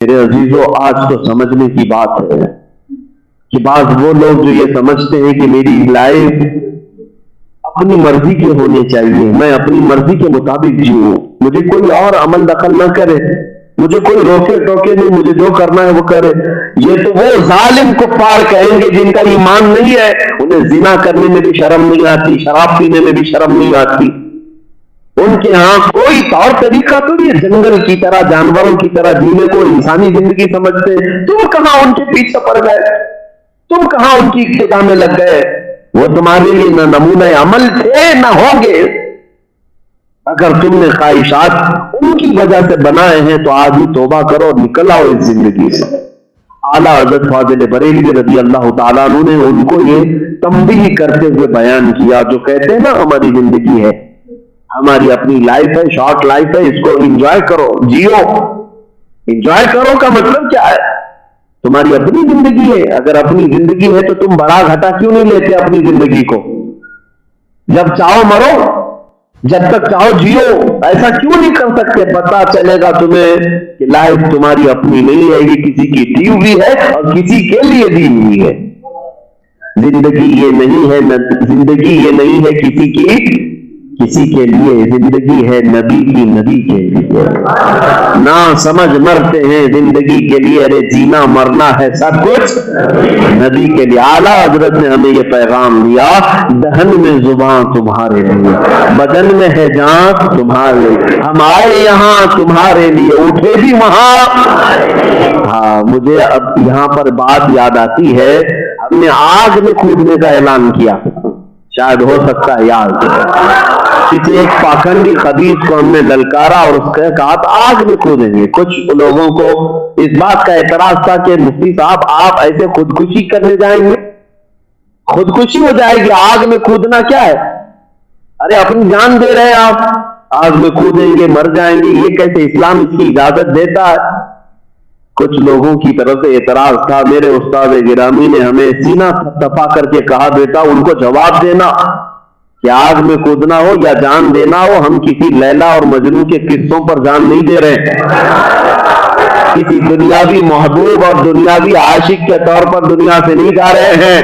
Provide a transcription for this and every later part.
میرے عزیزوں آج تو سمجھنے کی بات ہے کہ بعض وہ لوگ جو یہ سمجھتے ہیں کہ میری لائف اپنی مرضی کے ہونے چاہیے، میں اپنی مرضی کے مطابق جیوں، مجھے کوئی اور عمل دخل نہ کرے، مجھے کوئی روکے ٹوکے نہیں، مجھے جو کرنا ہے وہ کرے۔ یہ تو وہ ظالم کفار کہیں گے جن کا ایمان نہیں ہے، انہیں زنا کرنے میں بھی شرم نہیں آتی، شراب پینے میں بھی شرم نہیں آتی، ان کے ہاں کوئی طور طریقہ تو نہیں، جنگل کی طرح جانوروں کی طرح جینے کو انسانی زندگی سمجھتے۔ تم کہاں ان کے پیچھے پڑ گئے، تم کہاں ان کی ابتدا میں لگ گئے؟ وہ تمہارے لیے نہ نمونہ عمل تھے نہ ہوں گے۔ اگر تم نے خواہشات ان کی وجہ سے بنائے ہیں تو آج ہی توبہ کرو اور نکل آؤ اس زندگی سے۔ اعلیٰ حضرت فاضل بریلوی رضی اللہ تعالیٰ عنہ نے ان کو یہ تنبیہ کرتے ہوئے بیان کیا، جو کہتے ہیں نا ہماری زندگی ہے، ہماری اپنی لائف ہے، شارٹ لائف ہے، اس کو انجوائے کرو، جیو۔ انجوائے کرو کا مطلب کیا ہے؟ تمہاری اپنی زندگی ہے، اگر اپنی زندگی ہے تو تم بڑا گھٹا کیوں نہیں لیتے اپنی زندگی کو؟ جب چاہو مرو، جب تک چاہو جیو، ایسا کیوں نہیں کر سکتے؟ پتا چلے گا تمہیں کہ لائف تمہاری اپنی نہیں ہے، یہ کسی کی دی ہوئی ہے اور کسی کے لیے دی ہوئی ہے۔ زندگی یہ نہیں ہے، زندگی یہ نہیں ہے کسی کے لیے، زندگی ہے نبی کی، نبی کے لیے۔ نہ سمجھ مرتے ہیں زندگی کے لیے، ارے جینا مرنا ہے سب کچھ نبی کے لیے۔ اعلیٰ حضرت نے ہمیں یہ پیغام دیا، دہن میں زبان تمہارے لیے، بدن میں ہے جان تمہارے لیے، ہم آئے یہاں تمہارے لیے، اٹھے بھی وہاں۔ ہاں، مجھے اب یہاں پر بات یاد آتی ہے، ہم نے آگ میں کودنے کا اعلان کیا، شاید ہو سکتا ہے یاد کسی ایک پاکھنڈی خبیث کو ہم نے للکارا اور اس کے کہا آگ میں کودیں گے۔ کچھ لوگوں کو اس بات کا اعتراض تھا کہ مفتی صاحب آپ ایسے خودکشی کرنے جائیں گے، خودکشی ہو جائے گی، آگ میں کودنا کیا ہے؟ ارے اپنی جان دے رہے ہیں آپ، آگ میں کودیں گے مر جائیں گے، یہ کیسے اسلام اس کی اجازت دیتا ہے؟ کچھ لوگوں کی طرف سے اعتراض تھا۔ میرے استاد گرامی نے ہمیں سینہ تپا کر کے کہا، بیٹا ان کو جواب دینا کہ آگ میں کودنا ہو یا جان دینا ہو، ہم کسی لیلا اور مجنوں کے قصوں پر جان نہیں دے رہے، کسی دنیاوی محبوب اور دنیاوی عاشق کے طور پر دنیا سے نہیں جا رہے ہیں،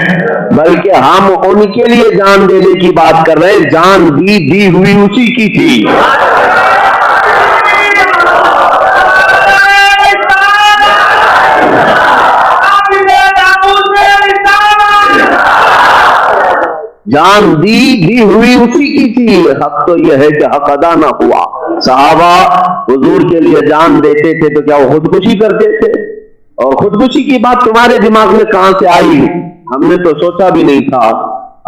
بلکہ ہم ان کے لیے جان دینے کی بات کر رہے ہیں۔ جان دی ہوئی اسی کی تھی۔ جان دی ہوئی اسی کی تھی۔ حق تو یہ ہے کہ حق ادا نہ ہوا۔ صحابہ حضور کے لیے جان دیتے تھے تو کیا وہ خودکشی کرتے تھے؟ اور خودکشی کی بات تمہارے دماغ میں کہاں سے آئی؟ ہم نے تو سوچا بھی نہیں تھا،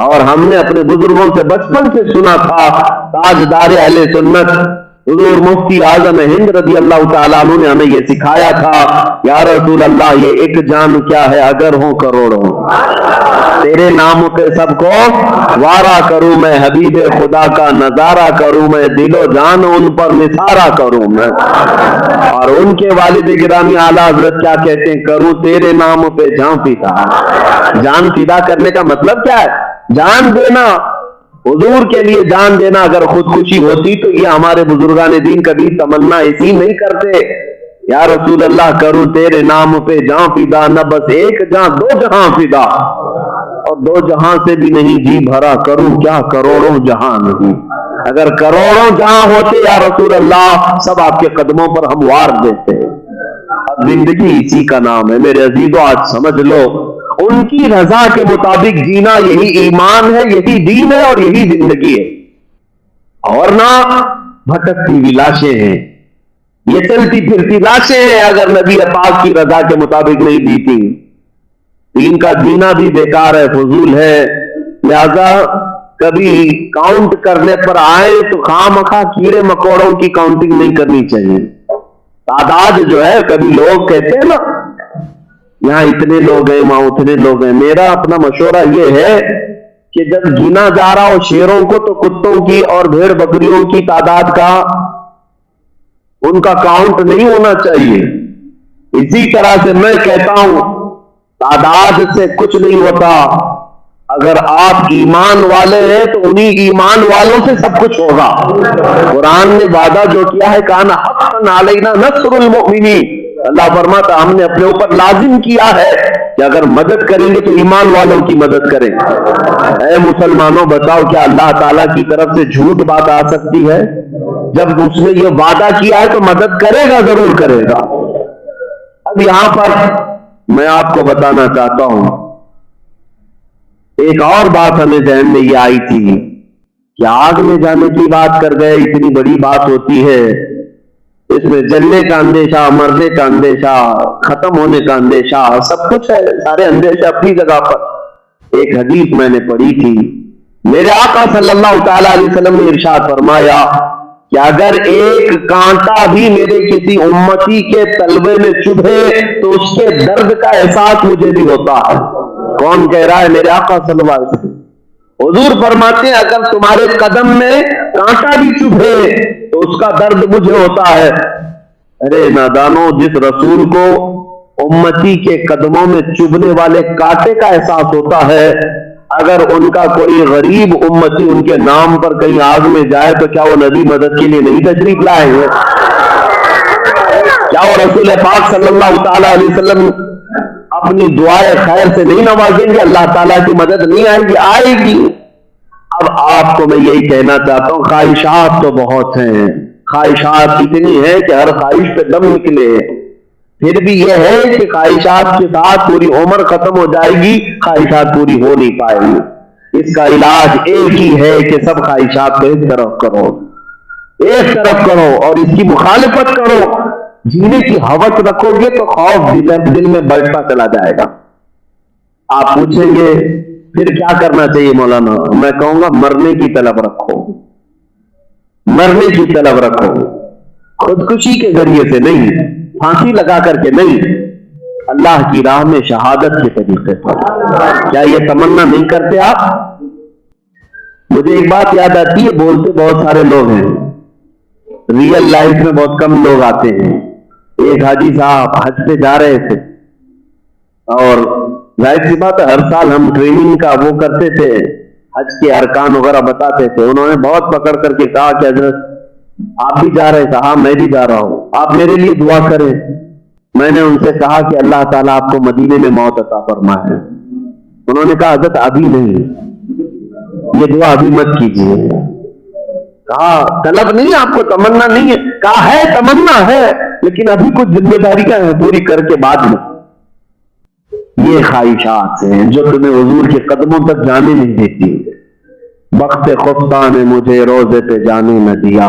اور ہم نے اپنے بزرگوں سے بچپن سے سنا تھا۔ تاجدار اہل سنت حضور مفتی اعظم ہند رضی اللہ تعالیٰ عنہ نے ہمیں یہ سکھایا تھا، یا رسول اللہ یہ ایک جان کیا ہے اگر ہوں کروڑوں، تیرے نام پہ سب کو وارا کروں میں، حبیب خدا کا نظارہ کروں میں، دل و جان ان پر نثارہ کروں میں۔ اور ان کے والد گرامی اعلیٰ حضرت کیا کہتے ہیں، کروں تیرے نام پہ جان فدا۔ جان فدا کرنے کا مطلب کیا ہے؟ جان دینا، حضور کے لیے جان دینا۔ اگر خودکشی ہوتی تو یہ ہمارے بزرگان دین کبھی تمنا ایسی نہیں کرتے، یا رسول اللہ کروں تیرے نام پہ جان فدا، نہ بس ایک جان دو جہاں فدا، اور دو جہاں سے بھی نہیں جی بھرا، کروں کیا کروڑوں جہاں نہیں۔ اگر کروڑوں جہاں ہوتے یا رسول اللہ، سب آپ کے قدموں پر ہم وار دیتے۔ اب زندگی اسی کا نام ہے میرے عزیزو، آج سمجھ لو، ان کی رضا کے مطابق جینا یہی ایمان ہے، یہی دین ہے اور یہی زندگی ہے، اور نہ بھٹکتی ہوئی لاشیں ہیں، یہ چلتی پھرتی لاشیں ہیں اگر نبی پاک کی رضا کے مطابق نہیں جیتی۔ دین کا جینا بھی بیکار ہے، فضول ہے۔ لہذا کبھی کاؤنٹ کرنے پر آئے تو خواہ کیڑے مکوڑوں کی کاؤنٹنگ نہیں کرنی چاہیے۔ تعداد جو ہے، کبھی لوگ کہتے ہیں نا یہاں اتنے لوگ ہیں وہاں اتنے لوگ ہیں، میرا اپنا مشورہ یہ ہے کہ جب گنا جا رہا ہو شیروں کو تو کتوں کی اور بھیڑ بکریوں کی تعداد کا ان کا کاؤنٹ نہیں ہونا چاہیے۔ اسی طرح سے میں کہتا ہوں تعداد سے کچھ نہیں ہوتا، اگر آپ ایمان والے ہیں تو انہی ایمان والوں سے سب کچھ ہوگا۔ قرآن نے وعدہ جو کیا ہے کان حقا علینا نصر المؤمنین، اللہ فرماتا ہم نے اپنے اوپر لازم کیا ہے کہ اگر مدد کریں گے تو ایمان والوں کی مدد کریں. اے مسلمانوں بتاؤ کیا اللہ تعالیٰ کی طرف سے جھوٹ بات آ سکتی ہے؟ جب اس نے یہ وعدہ کیا ہے تو مدد کرے گا، ضرور کرے گا. اب یہاں پر میں آپ کو بتانا چاہتا ہوں ایک اور بات ہمیں ذہن میں یہ آئی تھی کہ آگ میں جانے کی بات کر گئے. اتنی بڑی بات ہوتی ہے، اس میں جلنے کا اندیشہ، مرنے کا اندیشہ، ختم ہونے کا اندیشہ، سب کچھ ہے، سارے اندیشے اپنی جگہ پر. ایک حدیث میں نے پڑھی تھی، میرے آقا صلی اللہ تعالی علیہ وسلم نے ارشاد فرمایا کہ اگر ایک کانٹا بھی میرے کسی امتی کے تلوے میں چبھے تو اس کے درد کا احساس مجھے بھی ہوتا ہے. کون کہہ رہا ہے؟ میرے آقا صلی اللہ علیہ وسلم. حضور فرماتے ہیں اگر تمہارے قدم میں کانٹا بھی چبھے تو اس کا درد مجھے ہوتا ہے. ارے نادانو، جس رسول کو امتی کے قدموں میں چبھنے والے کانٹے کا احساس ہوتا ہے، اگر ان کا کوئی غریب امتی ان کے نام پر کہیں آگ میں جائے تو کیا وہ نبی مدد کے لیے نہیں تشریف لائیں گے؟ کیا وہ رسول پاک صلی اللہ تعالی علیہ وسلم اپنی دعائیں خیر سے نہیں نوازیں گے؟ اللہ تعالیٰ کی مدد نہیں آئے گی؟ آئے گی. اب آپ کو میں یہی کہنا چاہتا ہوں، خواہشات تو بہت ہیں، خواہشات اتنی ہیں کہ ہر خواہش پہ دم نکلے. پھر بھی یہ ہے کہ خواہشات کے ساتھ پوری عمر ختم ہو جائے گی، خواہشات پوری ہو نہیں پائے گی. اس کا علاج ایک ہی ہے کہ سب خواہشات کو ایک طرف کرو، ایک طرف کرو اور اس کی مخالفت کرو. جینے کی ہوس رکھو گے تو خوف دل میں بڑھتا چلا جائے گا. آپ پوچھیں گے پھر کیا کرنا چاہیے مولانا؟ میں کہوں گا مرنے کی طلب رکھو، مرنے کی طلب رکھو. خودکشی کے ذریعے سے نہیں، پھانسی لگا کر کے نہیں، اللہ کی راہ میں شہادت کے طریقے پر. کیا یہ تمنا نہیں کرتے آپ؟ مجھے ایک بات یاد آتی ہے، بولتے بہت سارے لوگ ہیں، ریئل لائف میں بہت کم لوگ آتے ہیں. ایک حاجی صاحب حج پہ جا رہے تھے اور ظاہر سی بات ہے ہر سال ہم ٹریننگ کا وہ کرتے تھے، حج کے ارکان وغیرہ بتاتے تھے. انہوں نے بہت پکڑ کر کے کہا کہ حضرت آپ بھی جا رہے تھے؟ ہاں میں بھی جا رہا ہوں، آپ میرے لیے دعا کریں. میں نے ان سے کہا کہ اللہ تعالیٰ آپ کو مدینے میں موت عطا فرمائے. انہوں نے کہا حضرت ابھی نہیں، یہ دعا ابھی مت کیجیے. کہا طلب نہیں، آپ کو تمنا نہیں ہے؟ کہا ہے تمنا ہے لیکن ابھی کچھ ذمہ داریاں ہیں، پوری کر کے بعد میں. یہ خواہشات ہیں جو تمہیں حضور کے قدموں تک جانے نہیں دیتی. بخت خفتہ نے مجھے روزے پہ جانے نہ دیا،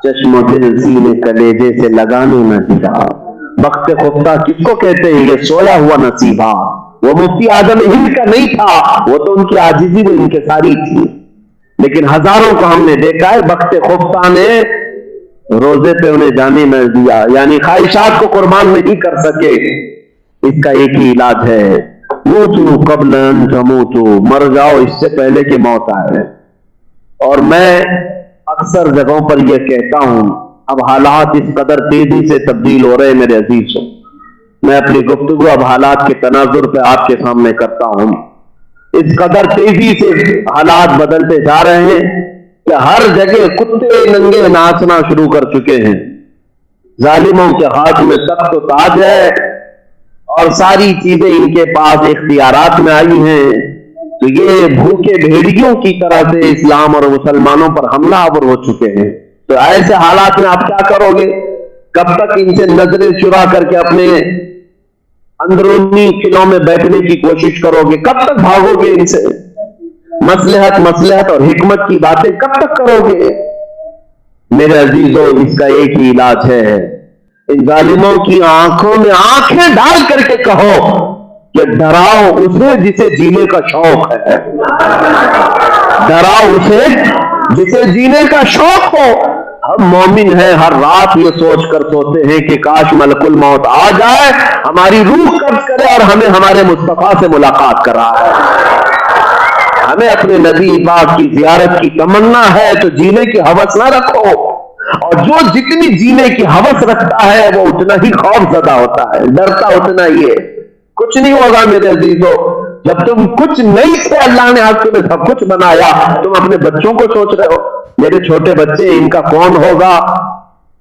چشم و دل سینے کلیجے سے لگانے نہ دیا. بخت خفتہ کس کو کہتے ہیں؟ یہ سویا ہوا نصیبہ. وہ مفتی اعظم ہند کا نہیں تھا، وہ تو ان کی عاجزی میں انکساری تھی. لیکن ہزاروں کو ہم نے دیکھا ہے بخت خفتہ نے روزے پہ انہیں جانے نہ دیا، یعنی خواہشات کو قربان نہیں کر سکے. اس کا ایک ہی علاج ہے، موتو قبل ان تموتو، مر جاؤ اس سے پہلے کہ موت آئے. اور میں اکثر جگہوں پر یہ کہتا ہوں، اب حالات اس قدر تیزی سے تبدیل ہو رہے ہیں میرے عزیزوں، میں اپنی گفتگو اب حالات کے تناظر پہ آپ کے سامنے کرتا ہوں. اس قدر تیزی سے حالات بدلتے جا رہے ہیں کہ ہر جگہ کتے ننگے ناچنا شروع کر چکے ہیں. ظالموں کے ہاتھ میں تخت و تاج ہے اور ساری چیزیں ان کے پاس اختیارات میں آئی ہیں، تو یہ بھوکے بھیڑیوں کی طرح سے اسلام اور مسلمانوں پر حملہ آور ہو چکے ہیں. تو ایسے حالات میں آپ کیا کرو گے؟ کب تک ان سے نظریں چرا کر کے اپنے اندرونی قلعوں میں بیٹھنے کی کوشش کرو گے؟ کب تک بھاگو گے ان سے؟ مصلحت اور حکمت کی باتیں کب تک کرو گے؟ میرے عزیزوں، اس کا ایک ہی علاج ہے، ان ظالموں کی آنکھوں میں آنکھیں ڈال کر کے کہو کہ ڈراؤ اسے جسے جینے کا شوق ہے، ڈراؤ اسے جسے جینے کا شوق ہو. ہم مومن ہیں، ہر رات یہ سوچ کر سوتے ہیں کہ کاش ملک الموت آ جائے، ہماری روح قبض کرے اور ہمیں ہمارے مصطفیٰ سے ملاقات کرائے. ہمیں اپنے نبی پاک کی زیارت کی تمنا ہے تو جینے کی ہوس نہ رکھو، اور جو جتنی جینے کی ہوس رکھتا ہے وہ اتنا ہی خوف زدہ ہوتا ہے، ڈرتا اتنا ہی ہے. کچھ نہیں ہوگا میرے عزیزوں. جب تم کچھ نہیں تھے اللہ نے آج تمہیں سب کچھ بنایا. تم اپنے بچوں کو سوچ رہے ہو میرے چھوٹے بچے ان کا کون ہوگا؟